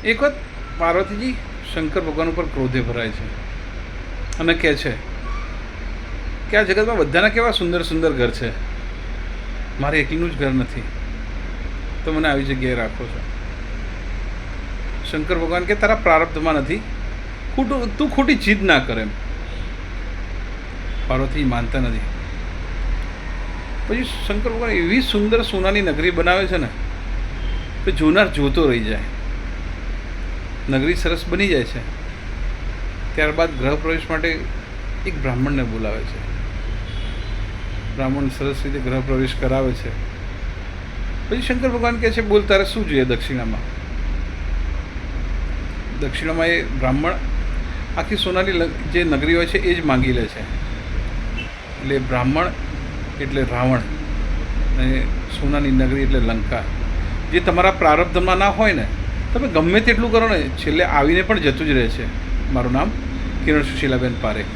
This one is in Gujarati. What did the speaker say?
એક વખત પાર્વતીજી શંકર ભગવાન ઉપર ક્રોધે ભરાય છે અને કહે છે કે આ જગતમાં બધાના કેવા સુંદર સુંદર ઘર છે, મારે એકલીનું જ ઘર નથી, તો મને આવી જગ્યાએ રાખો છો. શંકર ભગવાન કે તારા પ્રારબ્ધમાં નથી, તું ખોટી જીદ ના કરે એમ. પાર્વતી માનતા નથી. પછી શંકર ભગવાન એવી સુંદર સોનાની નગરી બનાવે છે ને કે જોનાર જોતો રહી જાય. નગરી સરસ બની જાય છે. ત્યારબાદ ગૃહ પ્રવેશ માટે એક બ્રાહ્મણને બોલાવે છે. બ્રાહ્મણ સરસ રીતે ગૃહ પ્રવેશ કરાવે છે. પછી શંકર ભગવાન કહે છે, બોલ તારે શું જોઈએ દક્ષિણામાં. દક્ષિણામાં એ બ્રાહ્મણ આખી સોનાની જે નગરી હોય છે એ જ માંગી લે છે. એટલે બ્રાહ્મણ એટલે રાવણ અને સોનાની નગરી એટલે લંકા. જે તમારા પ્રારબ્ધમાં ના હોય ને, તમે ગમે તેટલું કરો ને, છેલ્લે આવીને પણ જતું જ રહે છે. મારું નામ કિરણ સુશીલાબેન પારેખ.